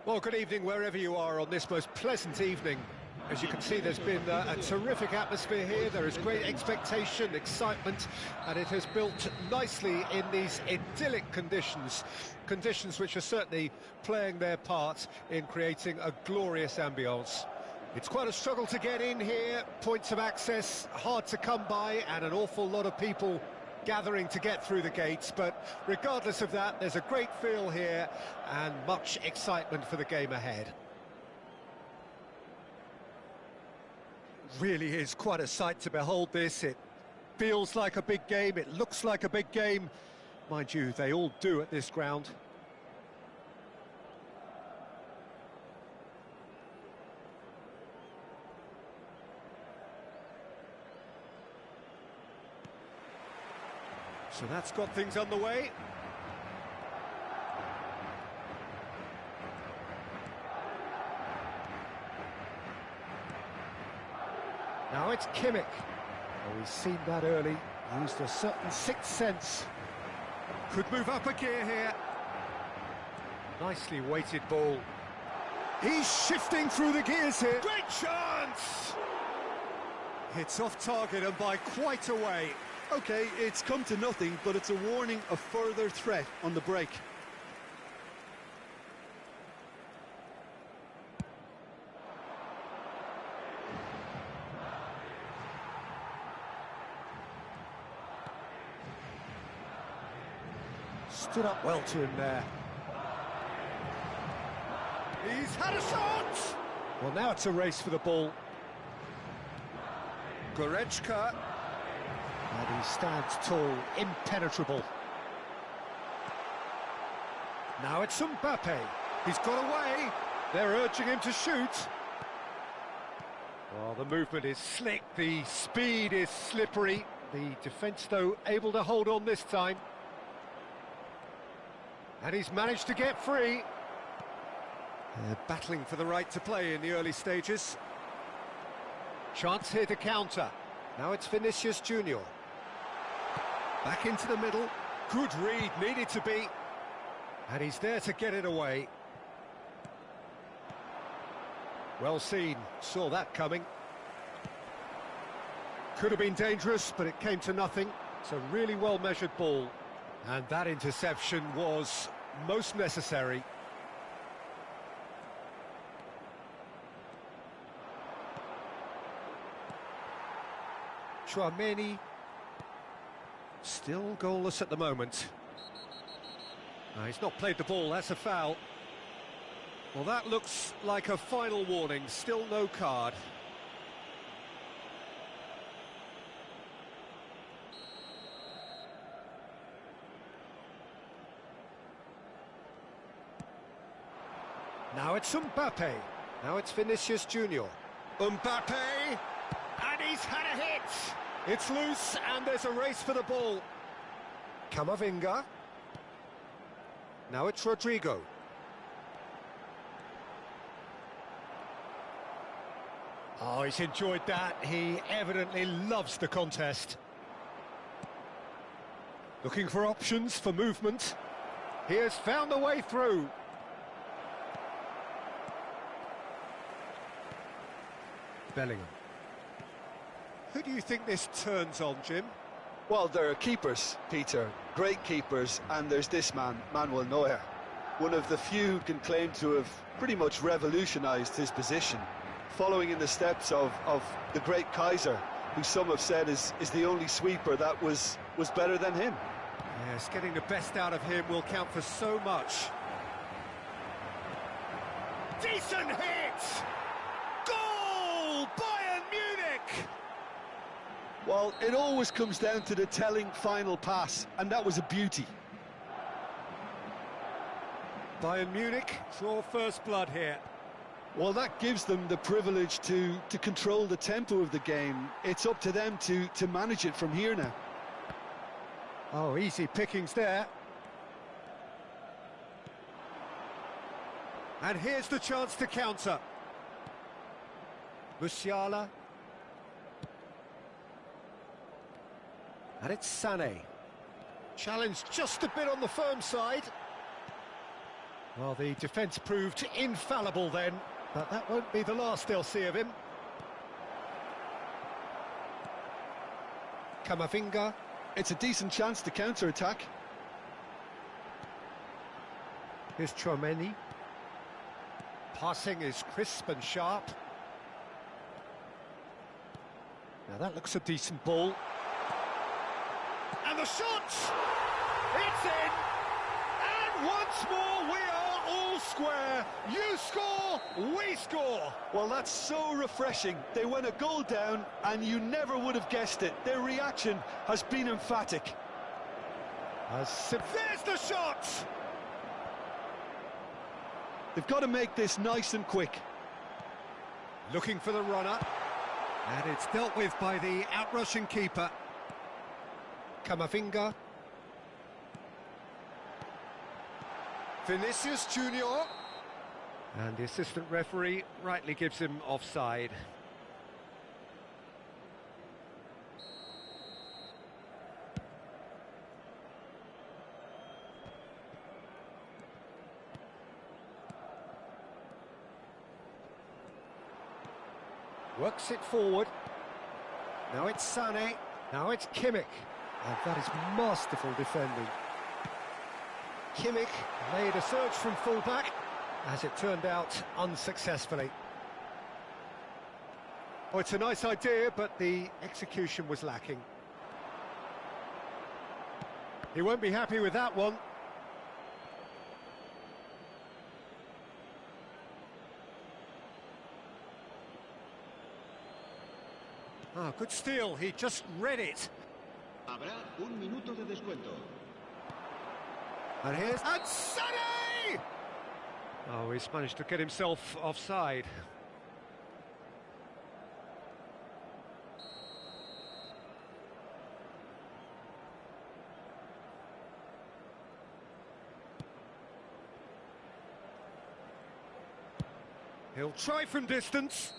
Well, good evening wherever you are on this most pleasant evening. As you can see, there's been a terrific atmosphere here. There is great expectation, excitement, and it has built nicely in these idyllic conditions. Conditions which are certainly playing their part in creating a glorious ambience. It's quite a struggle to get in here, points of access hard to come by, and an awful lot of people gathering to get through the gates, but regardless of that, there's a great feel here and much excitement for the game ahead. Really is quite a sight to behold this. It feels like a big game, it looks like a big game. Mind you, they all do at this ground. So that's got things underway. Now it's Kimmich. Oh, he's seen that early, used a certain sixth sense. Could move up a gear here. Nicely weighted ball. He's shifting through the gears here. Great chance! It's off target and by quite a way. OK, it's come to nothing, but it's a warning of further threat on the break. Stood up well to him there. He's had a shot! Well, now it's a race for the ball. Goretzka. And he stands tall, impenetrable. Now it's Mbappe. He's got away. They're urging him to shoot. Well, the movement is slick, the speed is slippery. The defence, though, able to hold on this time. And he's managed to get free. They're battling for the right to play in the early stages. Chance here to counter. Now it's Vinicius Junior. Back into the middle. Good read, needed to be. And he's there to get it away. Well seen, saw that coming. Could have been dangerous, but it came to nothing. It's a really well-measured ball. And that interception was most necessary. Tchouaméni. Still goalless at the moment. He's not played the ball, that's a foul. Well, that looks like a final warning, still no card. Now it's Mbappe. Now it's Vinicius Junior. Mbappe! And he's had a hit! It's loose, and there's a race for the ball. Camavinga. Now it's Rodrigo. Oh, he's enjoyed that. He evidently loves the contest. Looking for options for movement. He has found a way through. Bellingham. Who do you think this turns on, Jim? Well, there are keepers, Peter, great keepers, and there's this man, Manuel Neuer. One of the few who can claim to have pretty much revolutionised his position, following in the steps of the great Kaiser, who some have said is the only sweeper that was better than him. Yes, getting the best out of him will count for so much. Decent hit! Goal! Bayern Munich! Well, it always comes down to the telling final pass, and that was a beauty. Bayern Munich draw first blood here. Well, that gives them the privilege to control the tempo of the game. It's up to them to manage it from here now. Oh, easy pickings there. And here's the chance to counter. Musiala. And it's Sané. Challenged just a bit on the firm side. Well, the defence proved infallible then, but that won't be the last they'll see of him. Camavinga. It's a decent chance to counter-attack. Here's Tchouaméni. Passing is crisp and sharp. Now that looks a decent ball. And the shot! It's in! And once more we are all square. You score, we score. Well, that's so refreshing. They went a goal down and you never would have guessed it. Their reaction has been emphatic. There's the shot! They've got to make this nice and quick. Looking for the runner. And it's dealt with by the outrushing keeper. Camavinga. Vinicius Junior. And the assistant referee rightly gives him offside. Works it forward. Now it's Sané. Now it's Kimmich. And that is masterful defending. Kimmich made a surge from fullback, as it turned out unsuccessfully. Oh, it's a nice idea, but the execution was lacking. He won't be happy with that one. Ah, good steal, he just read it. Habrá un minuto de descuento. And here's... And Sané! Oh, he's managed to get himself offside. He'll try from distance.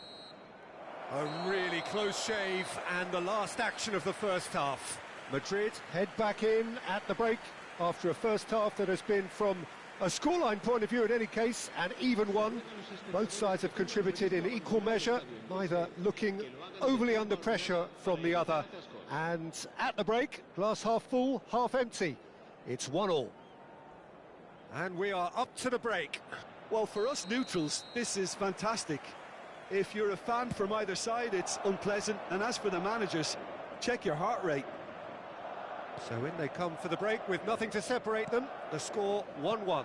A really close shave, and the last action of the first half. Madrid head back in at the break after a first half that has been, from a scoreline point of view in any case, an even one. Both sides have contributed in equal measure, neither looking overly under pressure from the other. And at the break, glass half full, half empty. It's 1-1. And we are up to the break. Well, for us neutrals, this is fantastic. If you're a fan from either side, it's unpleasant. And as for the managers, check your heart rate. So in they come for the break with nothing to separate them. The score 1-1.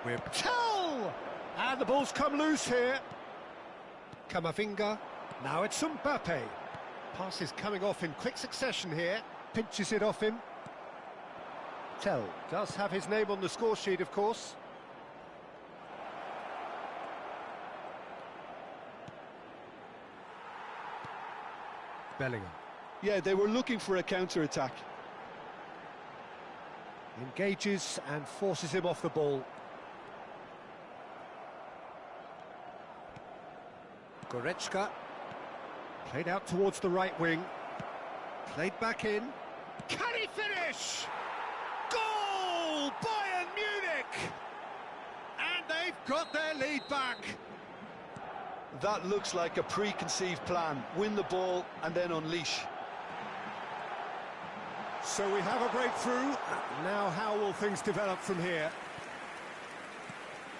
We're Tell! And the ball's come loose here. Camavinga. Now it's Mbappe. Pass is coming off in quick succession here. Pinches it off him. Tell does have his name on the score sheet, of course. Bellingham. Yeah, they were looking for a counter-attack. Engages and forces him off the ball. Goretzka. Played out towards the right wing. Played back in. Can he finish? Goal! Bayern Munich! And they've got their lead back. That looks like a preconceived plan. Win the ball and then unleash. So we have a breakthrough. Now how will things develop from here?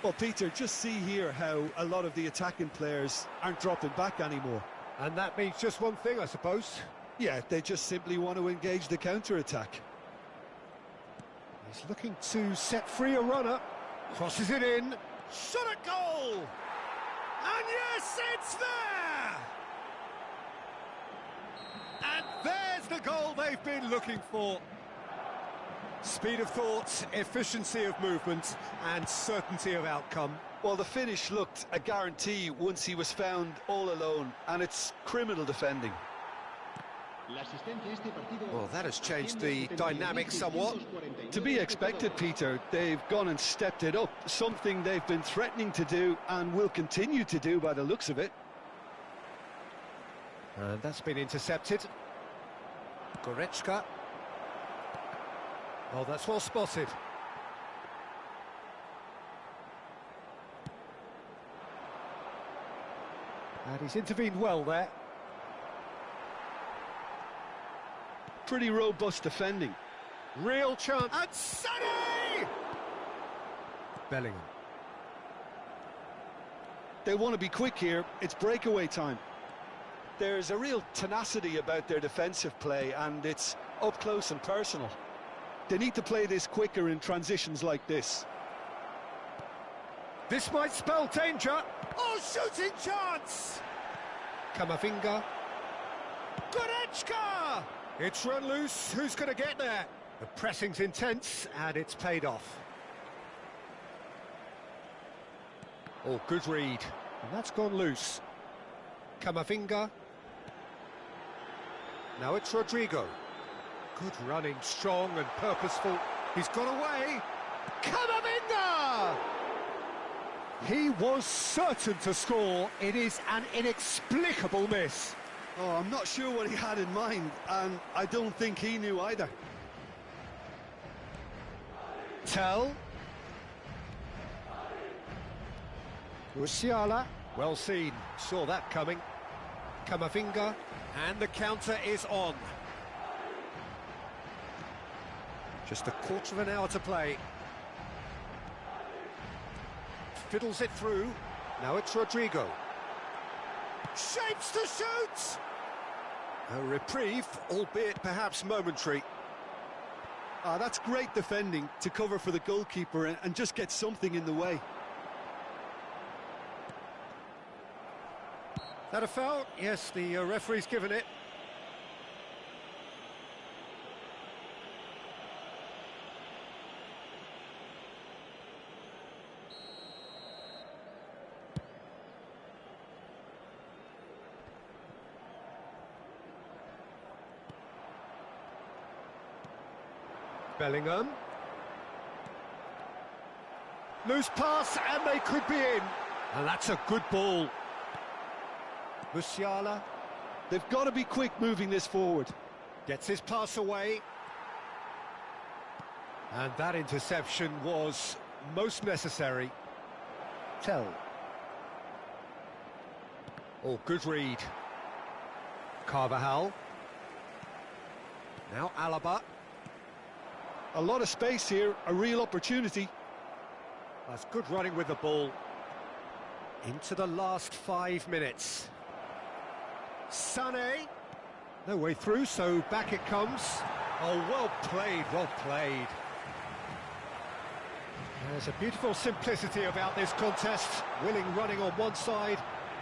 Well, Peter, just see here how a lot of the attacking players aren't dropping back anymore. And that means just one thing, I suppose. Yeah, they just simply want to engage the counter-attack. He's looking to set free a runner. Crosses it in. Shot at goal! And yes, it's there! And there's the goal they've been looking for. Speed of thought, efficiency of movement, and certainty of outcome. Well, the finish looked a guarantee once he was found all alone, and it's criminal defending. Well, that has changed the dynamic somewhat. To be expected, Peter. They've gone and stepped it up, something they've been threatening to do and will continue to do by the looks of it. And that's been intercepted. Goretzka. Oh, that's well spotted. And he's intervened well there. Pretty robust defending. Real chance. And Sonny! Bellingham. They want to be quick here. It's breakaway time. There's a real tenacity about their defensive play, and it's up close and personal. They need to play this quicker in transitions like this. This might spell danger. Oh, shooting chance! Camavinga. Goretzka! It's run loose. Who's going to get there? The pressing's intense, and it's paid off. Oh, good read. And that's gone loose. Camavinga. Now it's Rodrigo. Good running, strong and purposeful. He's got away. Camavinga! He was certain to score. It is an inexplicable miss. Oh, I'm not sure what he had in mind, and I don't think he knew either. Tell. Musiala. Well seen. Saw that coming. Camavinga. And the counter is on. Just a quarter of an hour to play. Fiddles it through. Now it's Rodrigo. Shapes to shoot! A reprieve, albeit perhaps momentary. That's great defending to cover for the goalkeeper and just get something in the way. That a foul? Yes, the referee's given it. Bellingham. Loose pass, and they could be in. And that's a good ball. Musiala. They've got to be quick moving this forward. Gets his pass away. And that interception was most necessary. Tell. Oh, good read. Carvajal. Now Alaba. A lot of space here, a real opportunity. That's good running with the ball. Into the last 5 minutes. Sané. No way through, so back it comes. Oh, well played, well played. There's a beautiful simplicity about this contest. Willing running on one side,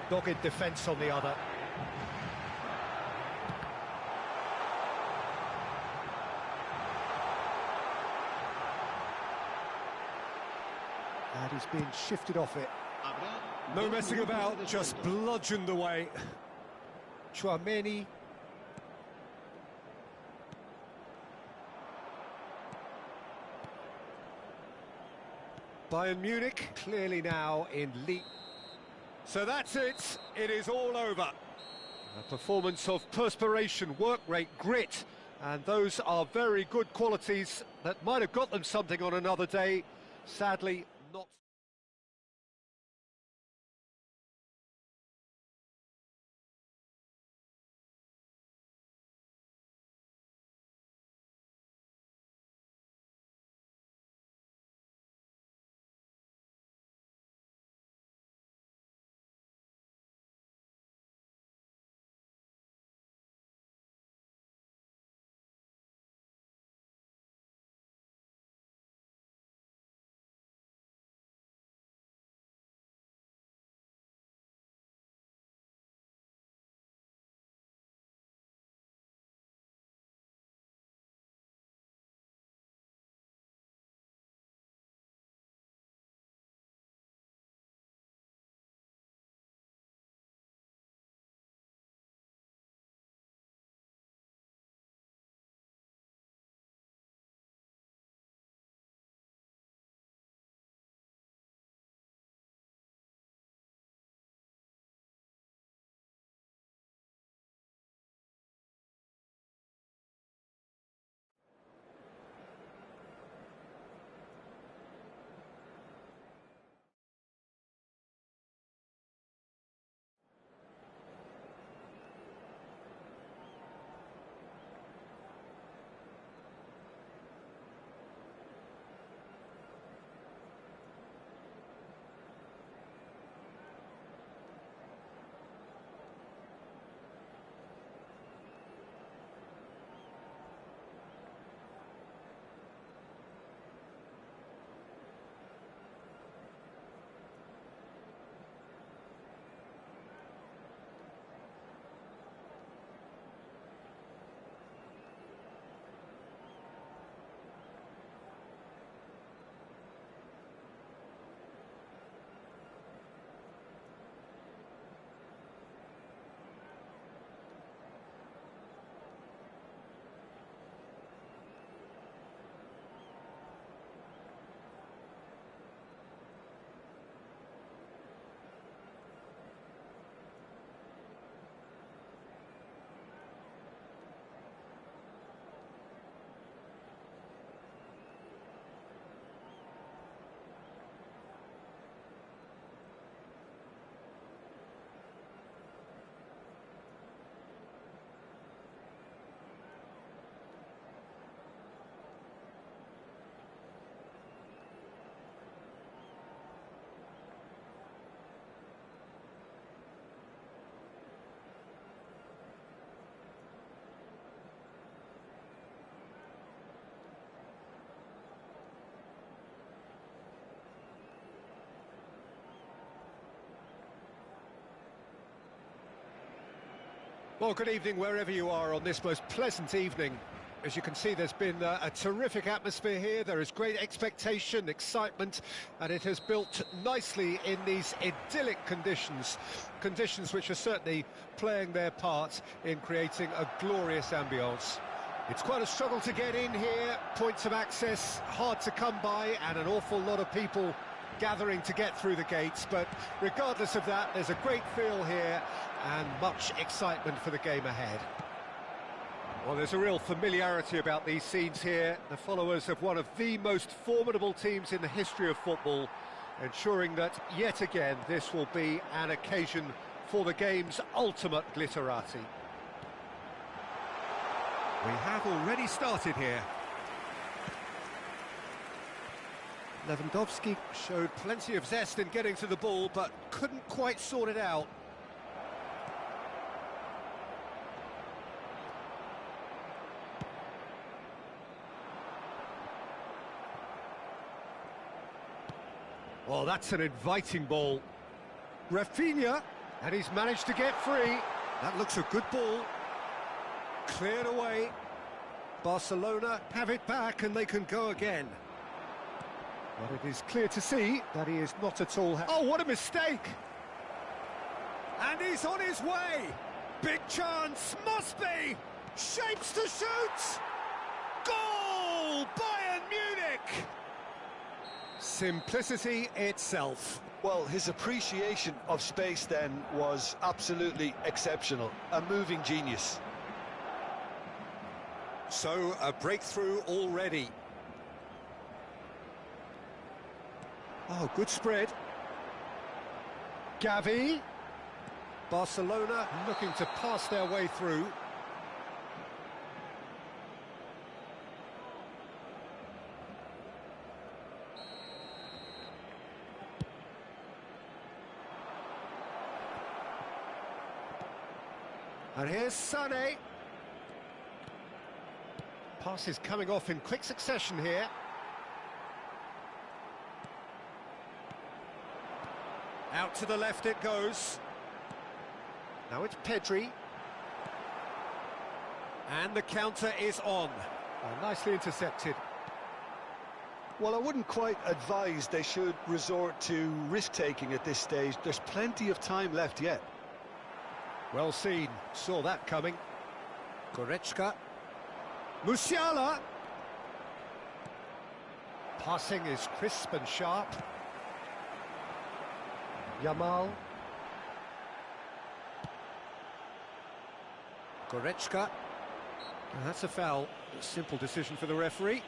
dogged defence on the other. And he's being shifted off it. No messing about, just bludgeoned away. Tchouaméni. Bayern Munich clearly now in lead. So that's it. It is all over. A performance of perspiration, work rate, grit, and those are very good qualities that might have got them something on another day. Sadly, not. Well, good evening wherever you are on this most pleasant evening. As you can see, there's been a terrific atmosphere here. There is great expectation, excitement, and it has built nicely in these idyllic conditions. Conditions which are certainly playing their part in creating a glorious ambience. It's quite a struggle to get in here, points of access hard to come by, and an awful lot of people gathering to get through the gates. But regardless of that, there's a great feel here and much excitement for the game ahead. Well, there's a real familiarity about these scenes here. The followers of one of the most formidable teams in the history of football, ensuring that, yet again, this will be an occasion for the game's ultimate glitterati. We have already started here. Lewandowski showed plenty of zest in getting to the ball, but couldn't quite sort it out. Well, that's an inviting ball. Rafinha, and he's managed to get free. That looks a good ball. Cleared away. Barcelona have it back and they can go again. But it is clear to see that he is not at all... Oh, what a mistake! And he's on his way! Big chance, must be! Shapes to shoot! Goal! Bayern Munich! Simplicity itself. Well, his appreciation of space then was absolutely exceptional. A moving genius. So, a breakthrough already. Oh, good spread. Gavi. Barcelona looking to pass their way through. And here's Sané. Passes coming off in quick succession here. Out to the left it goes. Now it's Pedri. And the counter is on. Oh, nicely intercepted. Well, I wouldn't quite advise they should resort to risk-taking at this stage. There's plenty of time left yet. Well seen, saw that coming. Goretzka. Musiala. Passing is crisp and sharp. Yamal. Goretzka. And that's a foul. A simple decision for the referee.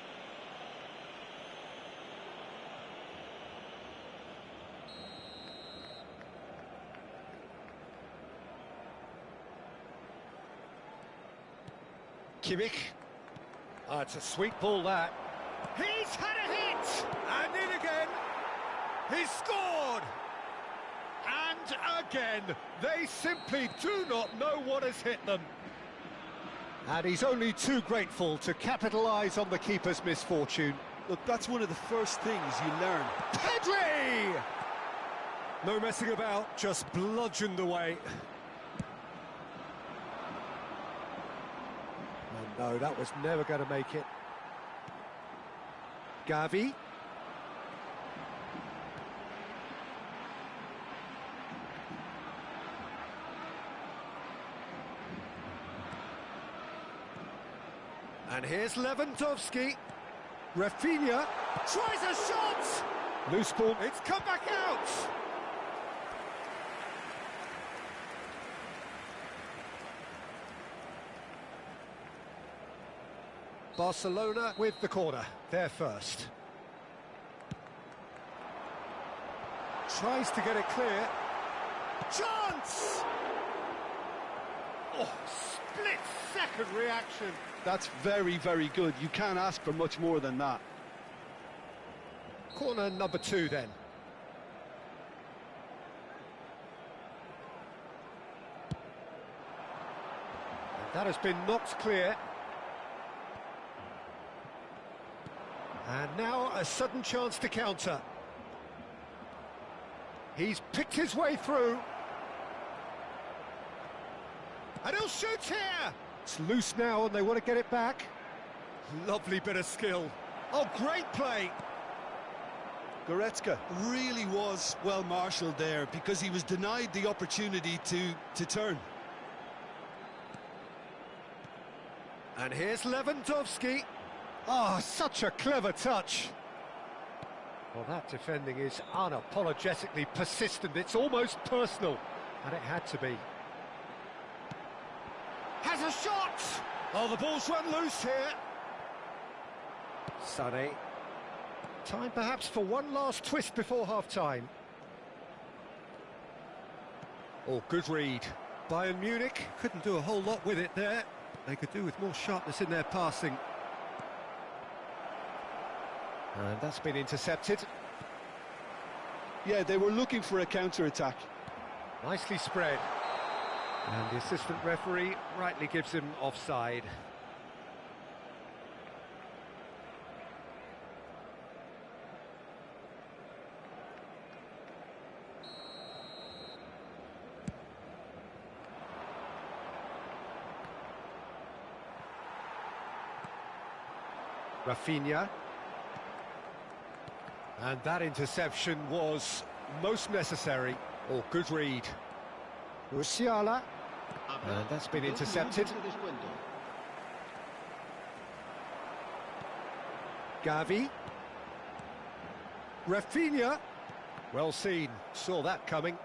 Kimmich. Oh, it's a sweet ball, that. He's had a hit! And in again. He's scored! And again. They simply do not know what has hit them. And he's only too grateful to capitalise on the keeper's misfortune. Look, that's one of the first things you learn. Pedri! No messing about, just bludgeoned away. No, that was never going to make it. Gavi. And here's Lewandowski. Rafinha tries a shot! Loose ball, it's come back out! Barcelona with the corner, they're first. Tries to get it clear. Chance! Oh, split-second reaction. That's very, very good. You can't ask for much more than that. Corner number 2 then. And that has been knocked clear. And now a sudden chance to counter. He's picked his way through. And he'll shoot here! It's loose now and they want to get it back. Lovely bit of skill. Oh, great play! Goretzka really was well marshalled there because he was denied the opportunity to turn. And here's Lewandowski. Oh, such a clever touch. Well, that defending is unapologetically persistent. It's almost personal. And it had to be. Has a shot! Oh, the ball's run loose here. Sané. Time perhaps for one last twist before half-time. Oh, good read. Bayern Munich couldn't do a whole lot with it there. They could do with more sharpness in their passing. And that's been intercepted. Yeah, they were looking for a counter-attack. Nicely spread. And the assistant referee rightly gives him offside. Rafinha. And that interception was most necessary. Oh, good read. Musiala. And that's been intercepted. Gavi. Rafinha. Well seen. Saw that coming.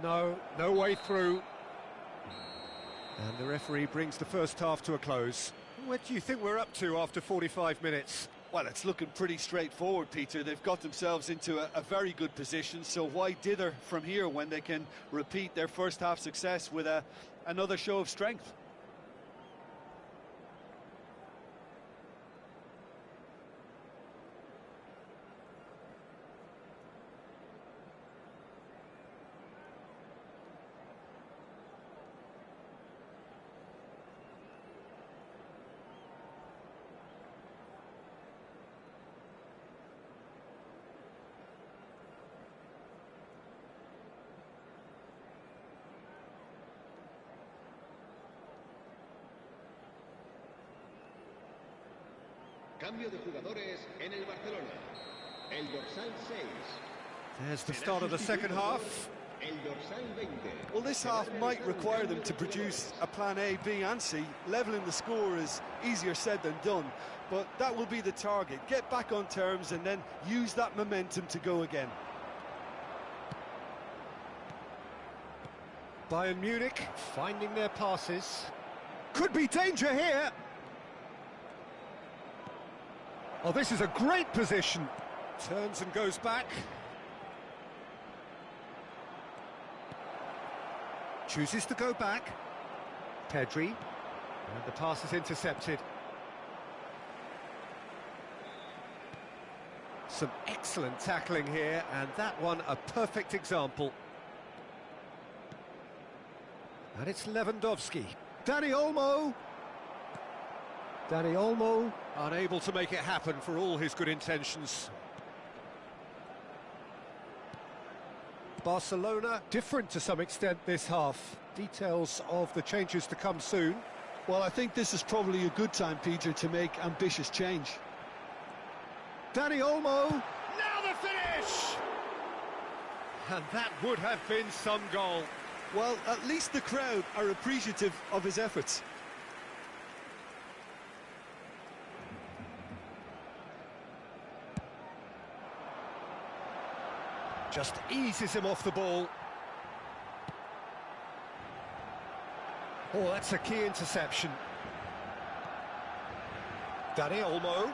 No way through. And the referee brings the first half to a close. What do you think we're up to after 45 minutes? Well, it's looking pretty straightforward, Peter. They've got themselves into a very good position, so why dither from here when they can repeat their first half success with another show of strength? Cambio de jugadores en el Barcelona. El dorsal 6. There's the start of the second half. El dorsal 20. Well, this half might require them to produce a plan A, B and C. Levelling the score is easier said than done, but that will be the target. Get back on terms and then use that momentum to go again. Bayern Munich finding their passes. Could be danger here. Oh, this is a great position. Turns and goes back. Chooses to go back. Pedri. And the pass is intercepted. Some excellent tackling here, and that one a perfect example. And it's Lewandowski. Dani Olmo. Dani Olmo unable to make it happen for all his good intentions. Barcelona different to some extent this half. Details of the changes to come soon. Well, I think this is probably a good time, Peter, to make ambitious change. Dani Olmo. Now the finish! And that would have been some goal. Well, at least the crowd are appreciative of his efforts. Just eases him off the ball. Oh, that's a key interception. Dani Olmo.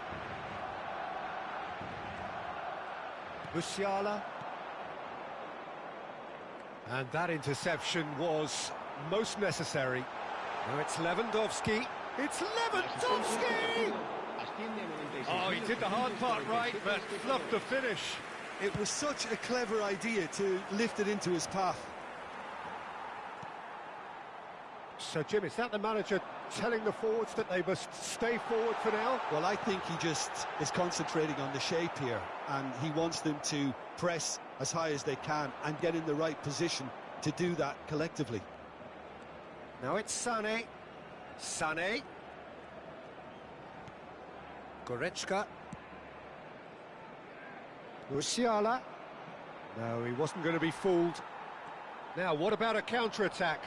Musiala. And that interception was most necessary. Now it's Lewandowski. It's Lewandowski! Oh, he did the hard part right, but fluffed the finish. It was such a clever idea to lift it into his path. So, Jim, is that the manager telling the forwards that they must stay forward for now? Well, I think he just is concentrating on the shape here, and he wants them to press as high as they can and get in the right position to do that collectively. Now it's Sané. Sané. Goretzka. Musiala. No, he wasn't going to be fooled. Now, what about a counter-attack?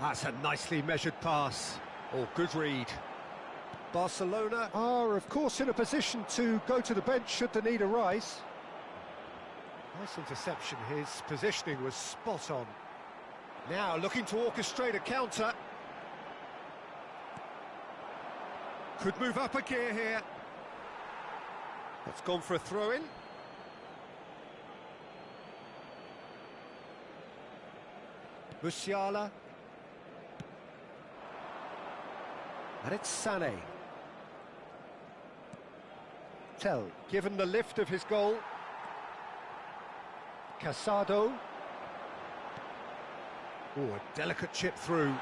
That's a nicely measured pass. Oh, good read. Barcelona are, of course, in a position to go to the bench should the need arise. Nice interception. His positioning was spot on. Now, looking to orchestrate a counter. Could move up a gear here. That's gone for a throw-in. Musiala. And it's Sané. Tell, given the lift of his goal. Casado. Oh, a delicate chip through.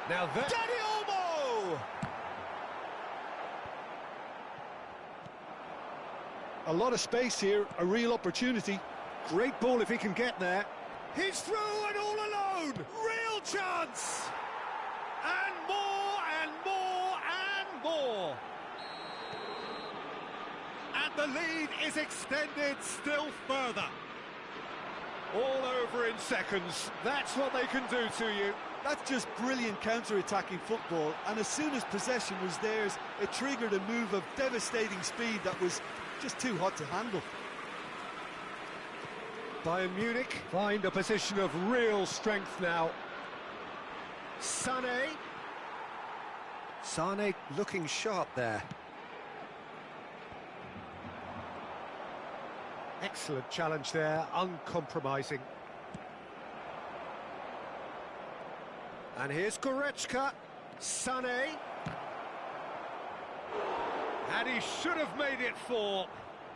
Now that... Dani Olmo! A lot of space here, a real opportunity. Great ball if he can get there. He's through and all alone! Real chance! And more and more and more! And the lead is extended still further. All over in seconds. That's what they can do to you. That's just brilliant counter-attacking football, and as soon as possession was theirs, it triggered a move of devastating speed that was just too hot to handle. Bayern Munich find a position of real strength now. Sané. Sané looking sharp there. Excellent challenge there, uncompromising. And here's Goretzka. Sané. And he should have made it 4.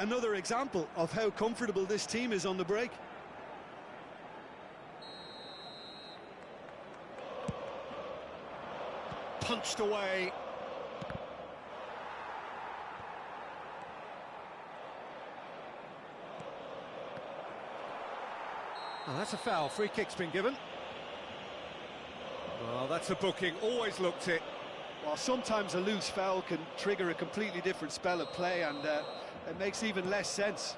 Another example of how comfortable this team is on the break. Punched away. Oh, that's a foul. Free kick's been given. Well, that's a booking. Always looked it. Well, sometimes a loose foul can trigger a completely different spell of play, and it makes even less sense.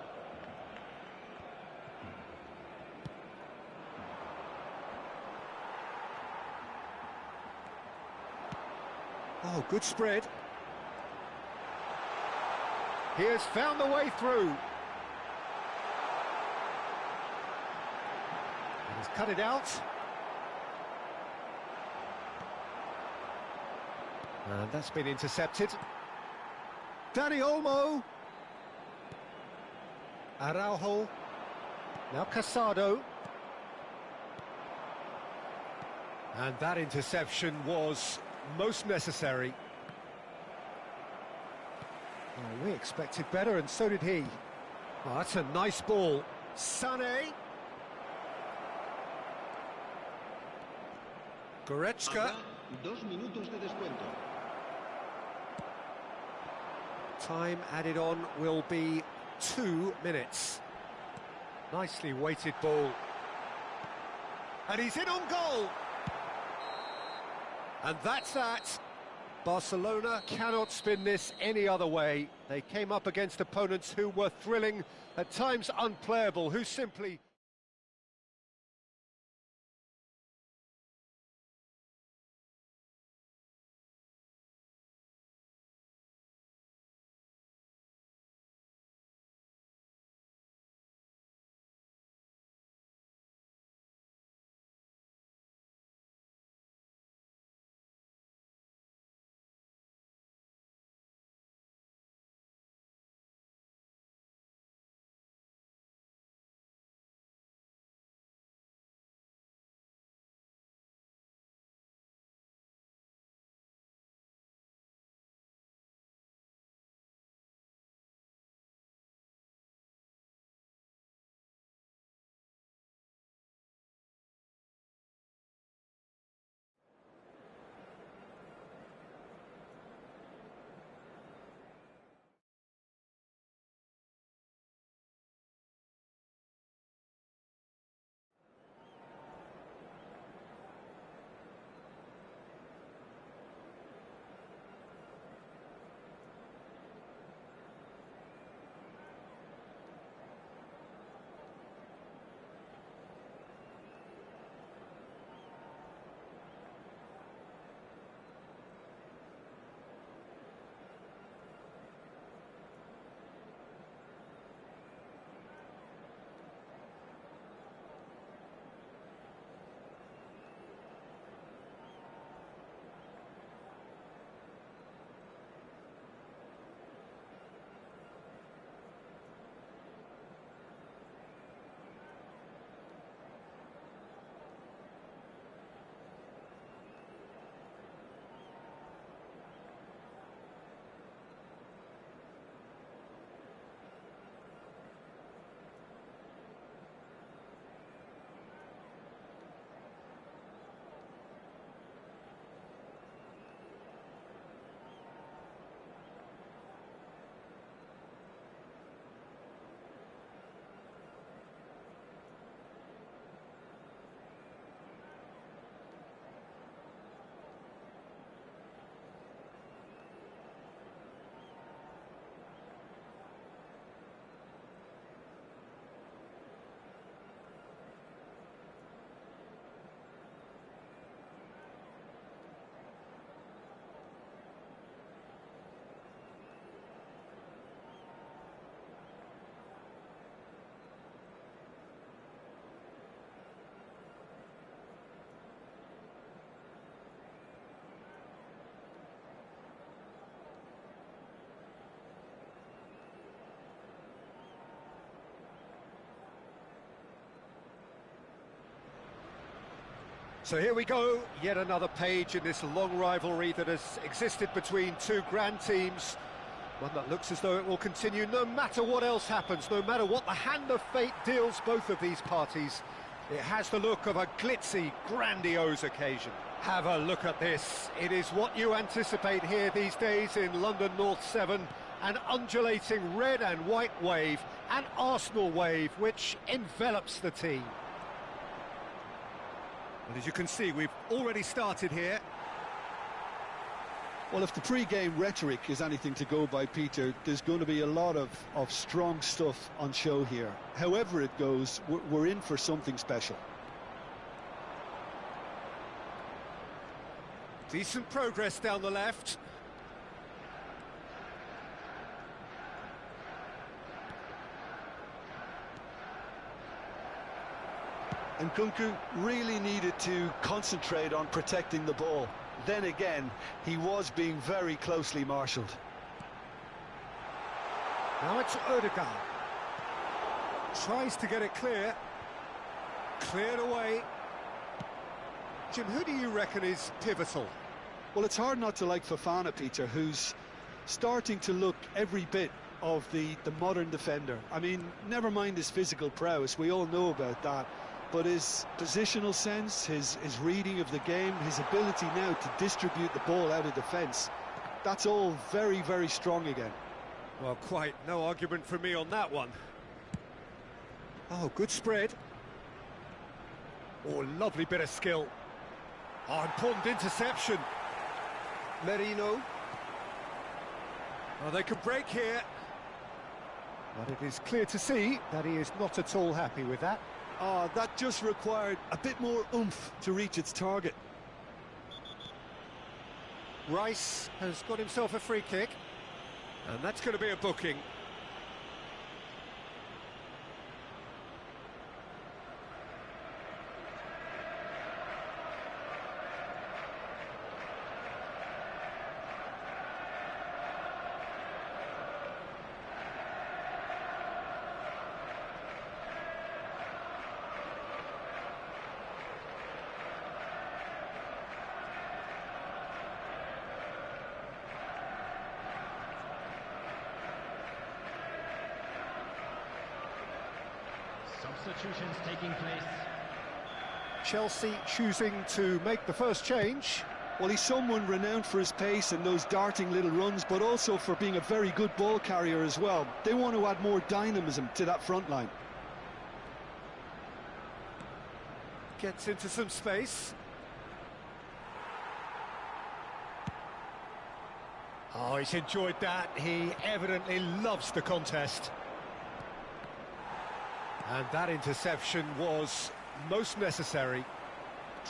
Oh, good spread. He has found the way through. He's cut it out. And that's been intercepted. Dani Olmo. Araujo. Now Casado. And that interception was most necessary. Oh, we expected better, and so did he. Oh, that's a nice ball. Sané. Goretzka. 2 minutos de descuento. Time added on will be 2 minutes. Nicely weighted ball. And he's in on goal. And that's that. Barcelona cannot spin this any other way. They came up against opponents who were thrilling, at times unplayable, who simply... So here we go, yet another page in this long rivalry that has existed between two grand teams. One that looks as though it will continue no matter what else happens, no matter what the hand of fate deals both of these parties. It has the look of a glitzy, grandiose occasion. Have a look at this. It is what you anticipate here these days in London North 7. An undulating red and white wave, an Arsenal wave which envelops the team. And as you can see, we've already started here. Well, if the pre-game rhetoric is anything to go by, Peter, there's going to be a lot of strong stuff on show here. However it goes, we're in for something special. Decent progress down the left. And Nkunku really needed to concentrate on protecting the ball. Then again, he was being very closely marshalled. Now it's Odegaard. Tries to get it clear. Cleared away. Jim, who do you reckon is pivotal? Well, it's hard not to like Fofana, Peter, who's starting to look every bit of the modern defender. I mean, never mind his physical prowess, we all know about that. But his positional sense, his reading of the game, his ability now to distribute the ball out of defence, that's all very, very strong again. Well, quite no argument from me on that one. Oh, good spread. Oh, lovely bit of skill. Oh, important interception. Merino. Oh, they can break here. But it is clear to see that he is not at all happy with that. Oh, that just required a bit more oomph to reach its target. Rice has got himself a free kick, and that's going to be a booking. Substitutions taking place. Chelsea choosing to make the first change. Well, he's someone renowned for his pace and those darting little runs, but also for being a very good ball carrier as well. They want to add more dynamism to that front line. Gets into some space. Oh, he's enjoyed that. He evidently loves the contest. And that interception was most necessary.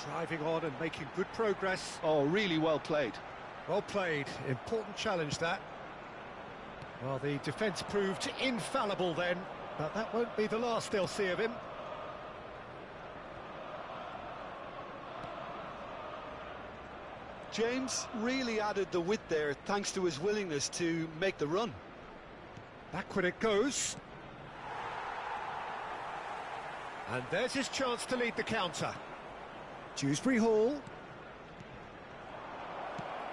Driving on and making good progress. Oh, really well played. Well played. Important challenge, that. Well, the defence proved infallible then, but that won't be the last they'll see of him. James really added the width there thanks to his willingness to make the run. Backward it goes. And there's his chance to lead the counter. Dewsbury Hall.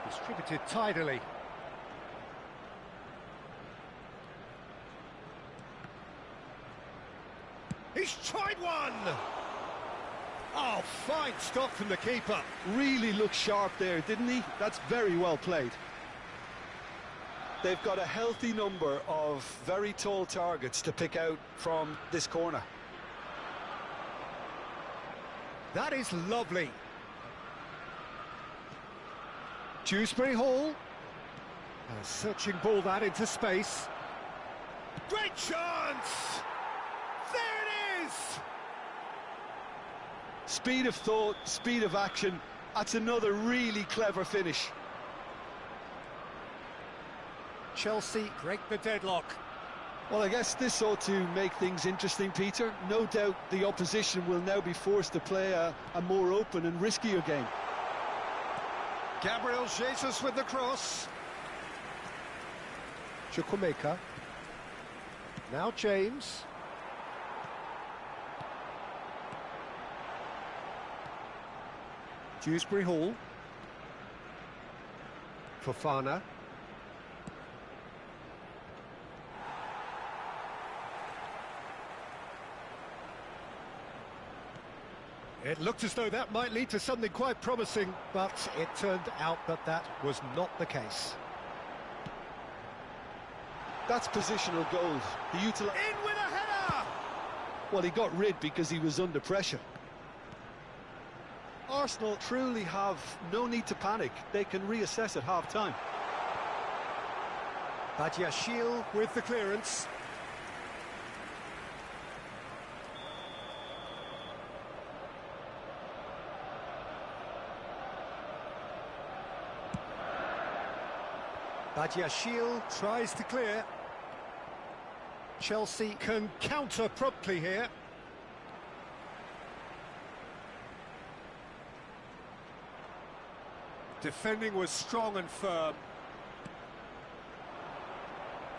Distributed tidily. He's tried one! Oh, fine stop from the keeper. Really looked sharp there, didn't he? That's very well played. They've got a healthy number of very tall targets to pick out from this corner. That is lovely. Dewsbury Hall. A searching ball that into space. Great chance! There it is! Speed of thought, speed of action. That's another really clever finish. Chelsea break the deadlock. Well, I guess this ought to make things interesting, Peter. No doubt the opposition will now be forced to play a more open and riskier game. Gabriel Jesus with the cross. Chukwuemeka. Now James. Dewsbury Hall. Fofana. It looked as though that might lead to something quite promising, but it turned out that that was not the case. That's positional gold. He In with a header! Well, he got rid because he was under pressure. Arsenal truly have no need to panic. They can reassess at half-time. Badiashile with the clearance. Badiashile tries to clear. Chelsea can counter promptly here. Defending was strong and firm.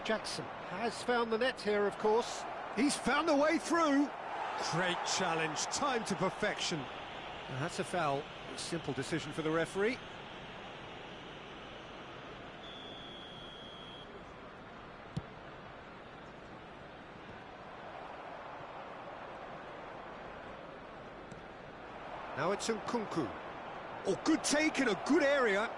Jackson has found the net here, of course. He's found a way through. Great challenge, time to perfection. And that's a foul. A simple decision for the referee. Now it's Nkunku. Oh, good take in a good area.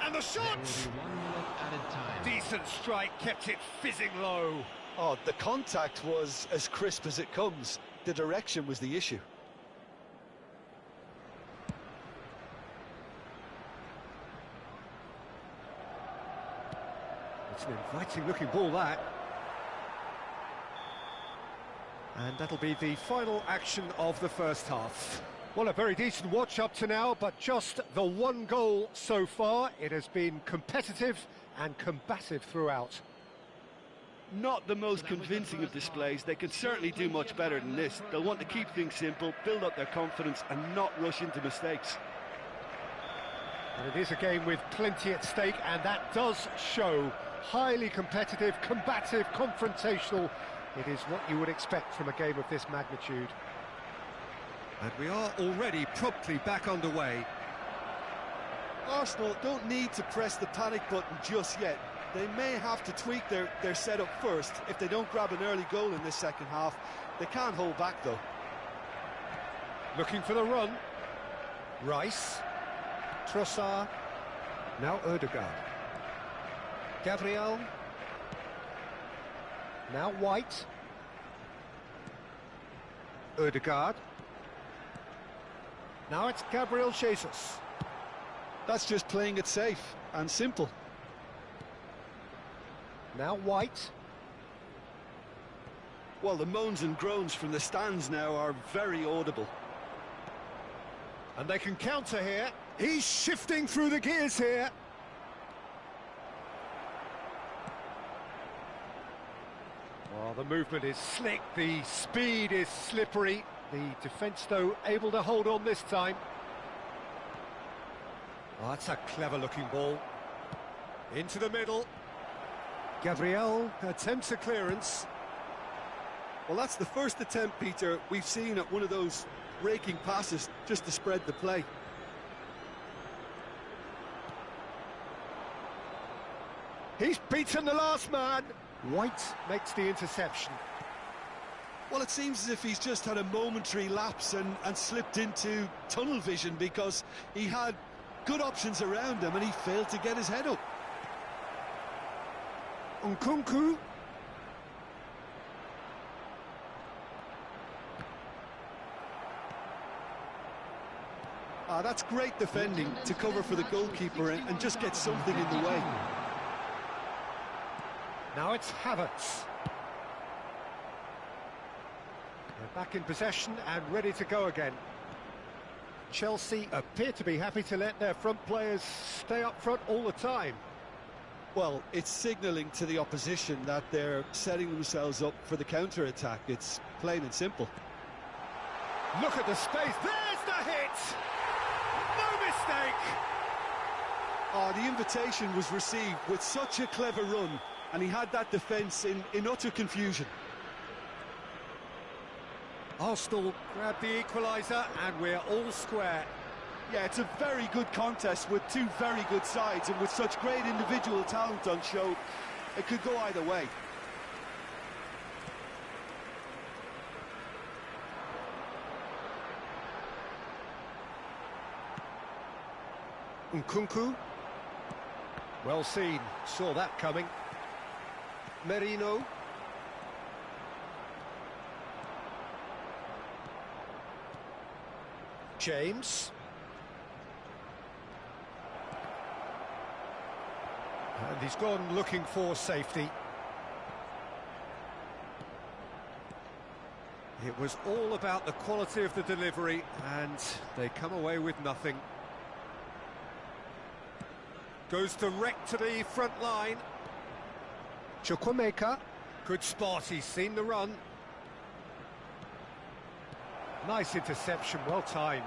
And the shot! 1 minute added time. Decent strike, kept it fizzing low. Oh, the contact was as crisp as it comes. The direction was the issue. It's an inviting looking ball, that. And that'll be the final action of the first half. Well, a very decent watch up to now, but just the one goal so far. It has been competitive and combative throughout. Not the most convincing of displays. They could certainly do much better than this. They'll want to keep things simple, build up their confidence and not rush into mistakes. And it is a game with plenty at stake, and that does show. Highly competitive, combative, confrontational. It is what you would expect from a game of this magnitude. And we are already promptly back underway. Arsenal don't need to press the panic button just yet. They may have to tweak their setup first if they don't grab an early goal in this second half. They can't hold back, though. Looking for the run. Rice. Trossard. Now Ødegaard. Gabriel. Now White. Ødegaard. Now it's Gabriel Jesus. That's just playing it safe and simple. Now White. Well, the moans and groans from the stands now are very audible. And they can counter here. He's shifting through the gears here. Well, the movement is slick, the speed is slippery. The defence, though, able to hold on this time. Oh, that's a clever-looking ball. Into the middle. Gabriel attempts a clearance. Well, that's the first attempt, Peter, we've seen at one of those raking passes just to spread the play. He's beaten the last man. White makes the interception. Well, it seems as if he's just had a momentary lapse and slipped into tunnel vision because he had good options around him and he failed to get his head up. Nkunku. That's great defending to cover for the goalkeeper and just get something in the way. Now it's Havertz. They're back in possession and ready to go again. Chelsea appear to be happy to let their front players stay up front all the time. Well, it's signalling to the opposition that they're setting themselves up for the counter-attack. It's plain and simple. Look at the space. There's the hit! No mistake! The invitation was received with such a clever run, and he had that defence in utter confusion. Arsenal grab the equaliser, and we're all square. Yeah, it's a very good contest with two very good sides, and with such great individual talent on show, it could go either way. Nkunku. Well seen, saw that coming. Merino. James. And he's gone looking for safety. It was all about the quality of the delivery, and they come away with nothing. Goes direct to the front line. Chukwuemeka. Good spot, he's seen the run. Nice interception, well timed.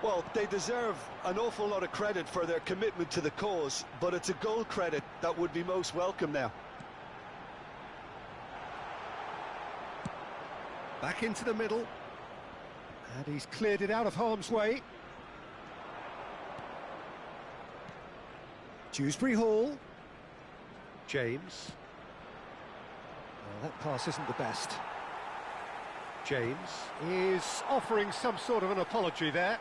Well, they deserve an awful lot of credit for their commitment to the cause, but it's a goal credit that would be most welcome now. Back into the middle. And he's cleared it out of harm's way. Dewsbury Hall. James. Well, that pass isn't the best. James is offering some sort of an apology there.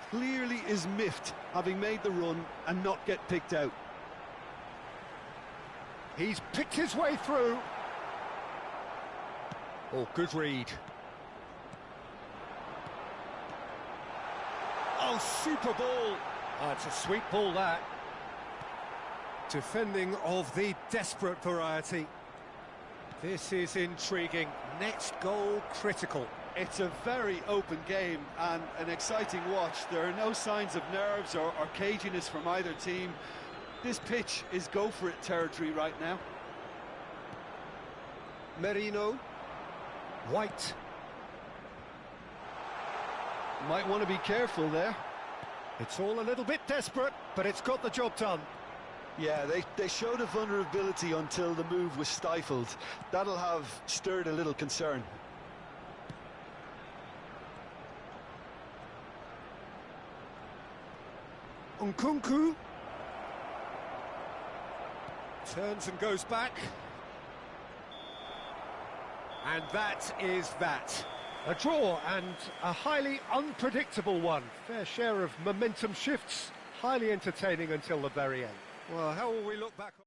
Clearly is miffed, having made the run and not get picked out. He's picked his way through. Oh, good read. Oh, super ball. Oh, it's a sweet ball, that. Defending of the desperate variety. This is intriguing. Next goal critical. It's a very open game and an exciting watch. There are no signs of nerves or caginess from either team. This pitch is go-for-it territory right now. Merino. White. Might want to be careful there. It's all a little bit desperate, but it's got the job done. Yeah, they showed a vulnerability until the move was stifled. That'll have stirred a little concern. Nkunku. Turns and goes back. And that is that. A draw, and a highly unpredictable one. Fair share of momentum shifts. Highly entertaining until the very end. Well, how will we look back on